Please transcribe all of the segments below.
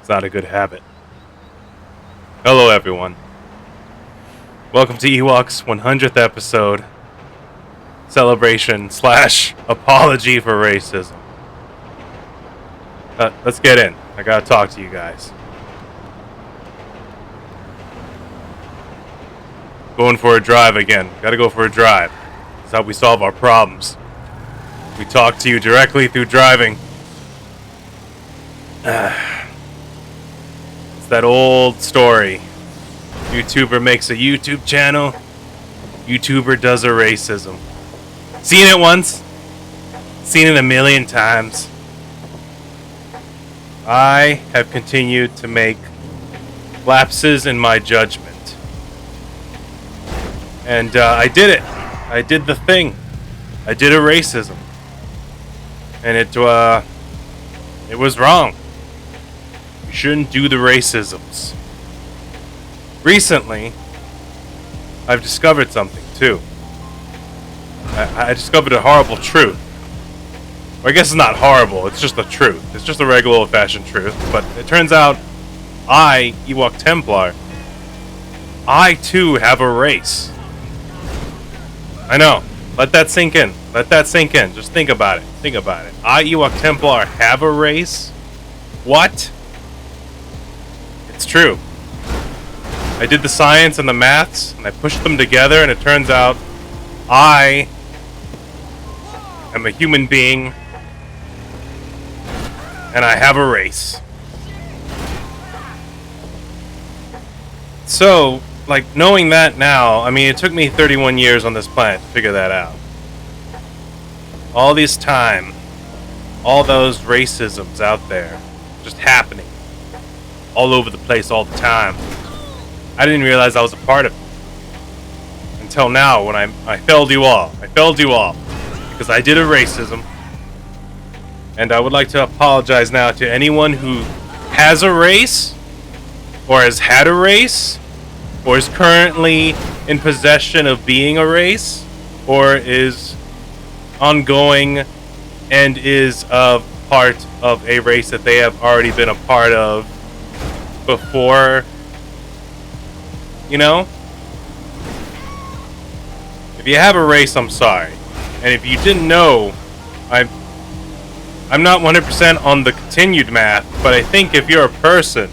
It's not a good habit. Hello, everyone. Welcome to Ewok's 100th episode. Celebration / apology for racism. Let's get in. I gotta talk to you guys. Going for a drive again. Gotta go for a drive. That's how we solve our problems. We talk to you directly through driving. It's that old story. YouTuber makes a YouTube channel. YouTuber does a racism. Seen it once. Seen it a million times. I have continued to make lapses in my judgment. And I did it. I did the thing. I did a racism. And it was wrong. You shouldn't do the racisms. Recently, I've discovered something too. I discovered a horrible truth. Or I guess it's not horrible, it's just the truth. It's just a regular old-fashioned truth. But it turns out, I, Ewok Templar, I too have a race. I know. Let that sink in. Let that sink in. Just think about it. Think about it. I, Ewok Templar, have a race? What? It's true. I did the science and the maths, and I pushed them together, and it turns out I am a human being, and I have a race. So, like, knowing that now, I mean, it took me 31 years on this planet to figure that out. All this time, all those racisms out there, just happening, all over the place all the time. I didn't realize I was a part of it. Until now, when I failed you all. I failed you all. Because I did a racism. And I would like to apologize now to anyone who has a race, or has had a race, or is currently in possession of being a race, or is ongoing and is a part of a race that they have already been a part of before. You know? If you have a race, I'm sorry. And if you didn't know, I'm not 100% on the continued math, but I think if you're a person,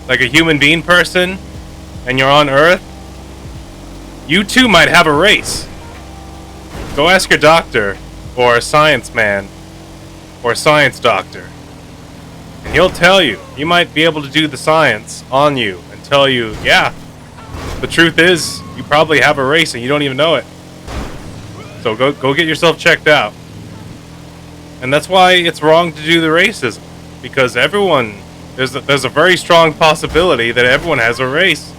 like a human being person, and you're on Earth, you too might have a race. Go ask your doctor, or a science man, or a science doctor, and he'll tell you. He might be able to do the science on you and tell you, yeah, the truth is, you probably have a race and you don't even know it. So go get yourself checked out. And that's why it's wrong to do the racism, because everyone, there's a very strong possibility that everyone has a race.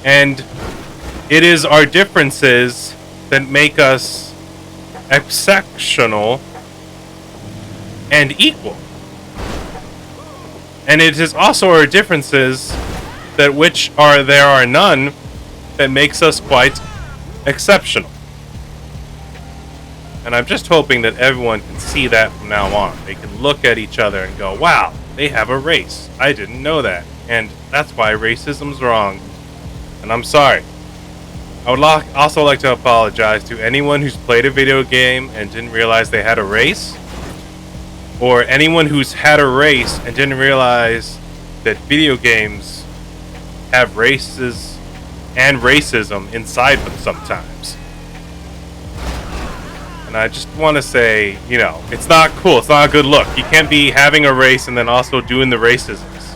And it is our differences that make us exceptional and equal. And it is also our differences that there are none that makes us quite exceptional. And I'm just hoping that everyone can see that from now on. They can look at each other and go, wow, they have a race. I didn't know that. And that's why racism's wrong. And I'm sorry. I would also like to apologize to anyone who's played a video game and didn't realize they had a race. Or anyone who's had a race and didn't realize that video games have races and racism inside them sometimes. And I just want to say, you know, it's not cool. It's not a good look. You can't be having a race and then also doing the racisms.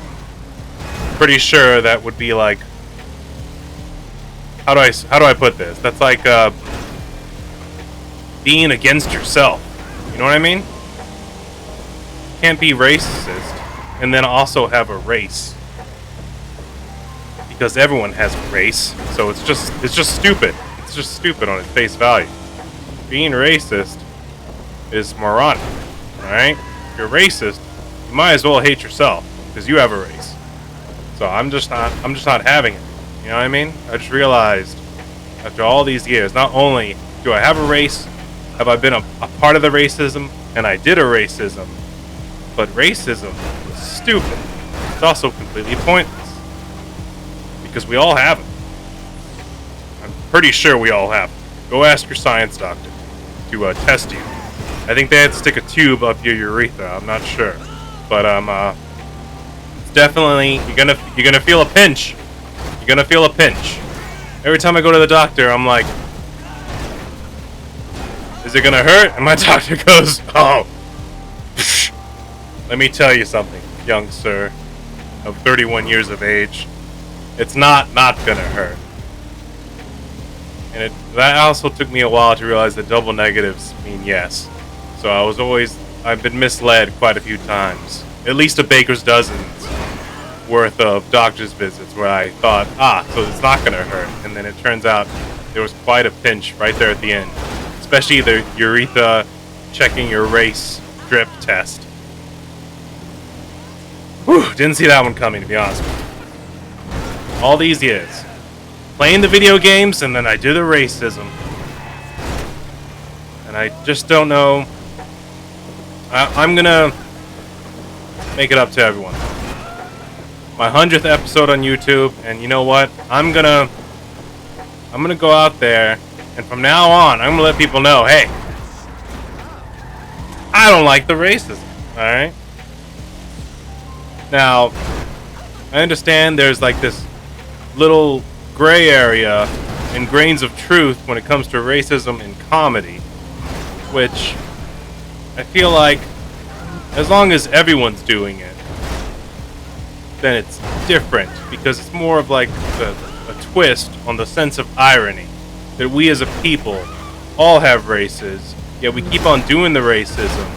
Pretty sure that would be like, how do I put this? That's like being against yourself. You know what I mean? Can't be racist and then also have a race, because everyone has a race. So it's just stupid. It's just stupid on its face value. Being racist is moronic. All right? If you're racist, you might as well hate yourself, because you have a race. So I'm just not having it. You know what I mean? I just realized after all these years, not only do I have a race, have I been a part of the racism, and I did a racism, but racism was stupid. It's also completely pointless. Because we all have it. I'm pretty sure we all have it. Go ask your science doctor to test you. I think they had to stick a tube up your urethra. I'm not sure, but it's definitely you're gonna feel a pinch. You're gonna feel a pinch. Every time I go to the doctor, I'm like, "Is it gonna hurt?" And my doctor goes, "Oh, psh, let me tell you something, young sir, of 31 years of age. It's not gonna hurt." And that also took me a while to realize that double negatives mean yes. So I've been misled quite a few times. At least a baker's dozen's worth of doctor's visits where I thought, so it's not gonna hurt. And then it turns out there was quite a pinch right there at the end. Especially the urethra checking your race drip test. Whew, didn't see that one coming, to be honest with you. All these years. Playing the video games, and then I do the racism. And I just don't know. I'm gonna make it up to everyone. My 100th episode on YouTube, and you know what? I'm gonna go out there, and from now on, I'm gonna let people know, hey, I don't like the racism, alright? Now, I understand there's like this little gray area and grains of truth when it comes to racism in comedy, which I feel like as long as everyone's doing it, then it's different, because it's more of like a twist on the sense of irony that we as a people all have races, yet we keep on doing the racism,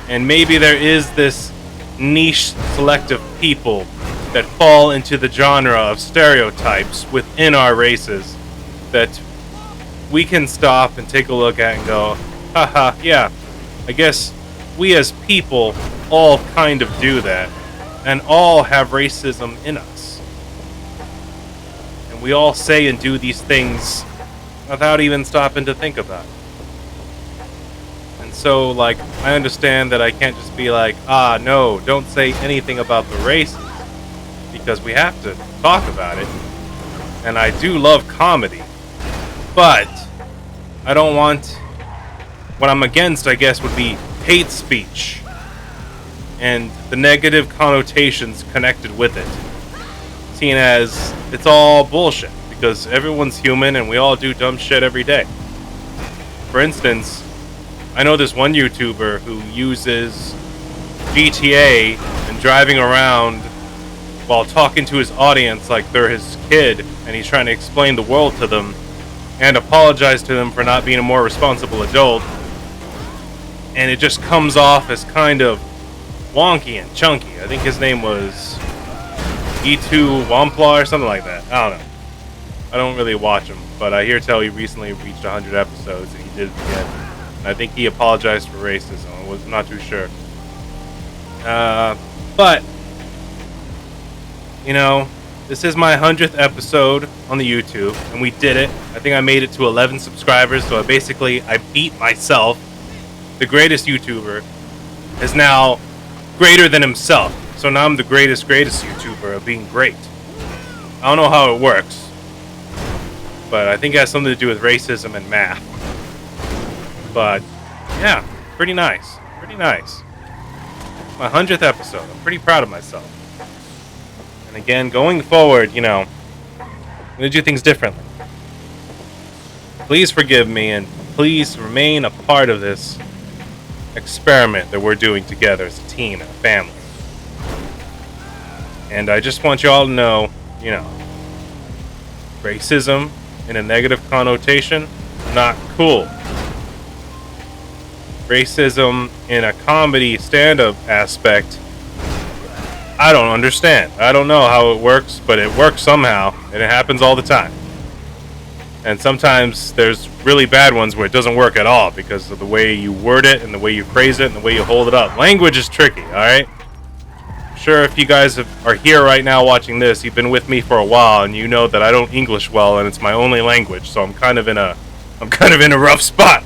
and maybe there is this niche selective people that fall into the genre of stereotypes within our races that we can stop and take a look at and go, haha, yeah, I guess we as people all kind of do that, and all have racism in us. And we all say and do these things without even stopping to think about it. And so, like, I understand that I can't just be like, no, don't say anything about the races, because we have to talk about it. And I do love comedy, but I don't want, what I'm against, I guess, would be hate speech and the negative connotations connected with it, seen as it's all bullshit, because everyone's human and we all do dumb shit every day. For instance, I know this one YouTuber who uses GTA and driving around while talking to his audience like they're his kid, and he's trying to explain the world to them and apologize to them for not being a more responsible adult. And it just comes off as kind of wonky and chunky. I think his name was E2 Wampla or something like that. I don't know. I don't really watch him, but I hear tell he recently reached 100 episodes and he did it again. And I think he apologized for racism. I was not too sure. But, you know, this is my 100th episode on the YouTube, and we did it. I think I made it to 11 subscribers, so I beat myself. The greatest YouTuber is now greater than himself. So now I'm the greatest YouTuber of being great. I don't know how it works, but I think it has something to do with racism and math. But yeah, pretty nice. Pretty nice. My 100th episode. I'm pretty proud of myself. And again, going forward, you know, I'm going to do things differently. Please forgive me, and please remain a part of this experiment that we're doing together as a team and a family. And I just want you all to know, you know, racism in a negative connotation, not cool. Racism in a comedy stand-up aspect, I don't understand. I don't know how it works, but it works somehow, and it happens all the time. And sometimes there's really bad ones where it doesn't work at all because of the way you word it and the way you phrase it and the way you hold it up. Language is tricky, alright? I'm sure if you guys are here right now watching this, you've been with me for a while and you know that I don't English well and it's my only language, so I'm kind of in a rough spot.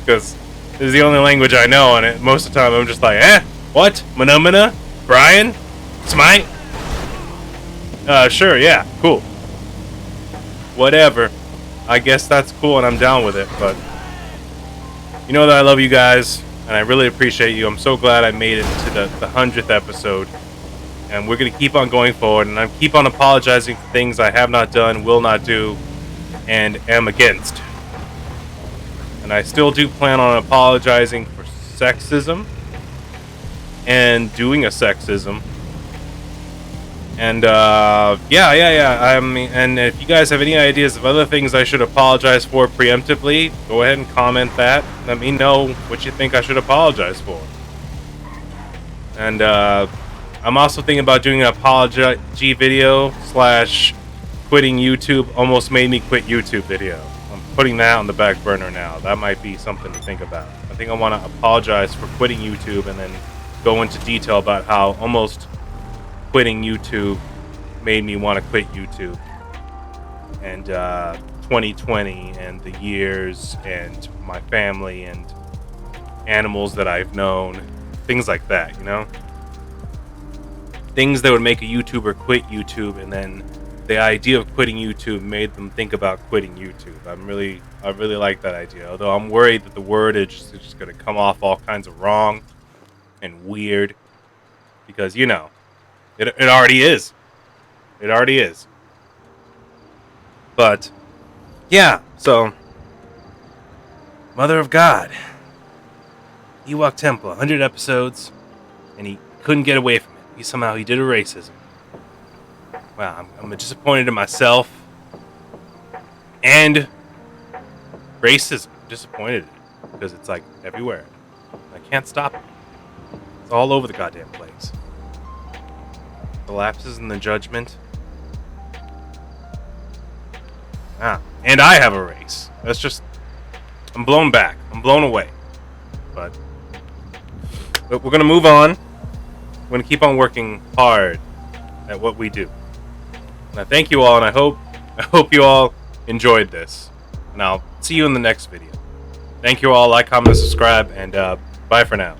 Because this is the only language I know, and most of the time I'm just like, what? Mana? Brian? Smite? Sure, yeah, cool. Whatever. I guess that's cool and I'm down with it, but you know that I love you guys and I really appreciate you. I'm so glad I made it to the 100th episode. And we're going to keep on going forward, and I keep on apologizing for things I have not done, will not do, and am against. And I still do plan on apologizing for sexism and doing a sexism. And yeah. I mean, and if you guys have any ideas of other things I should apologize for preemptively, go ahead and comment that. Let me know what you think I should apologize for. And I'm also thinking about doing an apology video / quitting YouTube. Almost made me quit YouTube video. I'm putting that on the back burner now. That might be something to think about. I think I want to apologize for quitting YouTube and then go into detail about how almost quitting YouTube made me want to quit YouTube. And 2020 and the years and my family and animals that I've known. Things like that, you know? Things that would make a YouTuber quit YouTube, and then the idea of quitting YouTube made them think about quitting YouTube. I really like that idea. Although I'm worried that the wordage is just going to come off all kinds of wrong and weird, because you know, it already is. It already is. But yeah, so Mother of God, Ewok Temple, 100 episodes, and he couldn't get away from it. He did a racism. Wow, I'm disappointed in myself. And racism. I'm disappointed in it. Because it's like everywhere. I can't stop it. It's all over the goddamn place. The lapses in the judgment. And I have a race. That's just... I'm blown back. I'm blown away. But we're going to move on. We're going to keep on working hard at what we do. And I thank you all, and I hope you all enjoyed this. And I'll see you in the next video. Thank you all. Like, comment, and subscribe, and bye for now.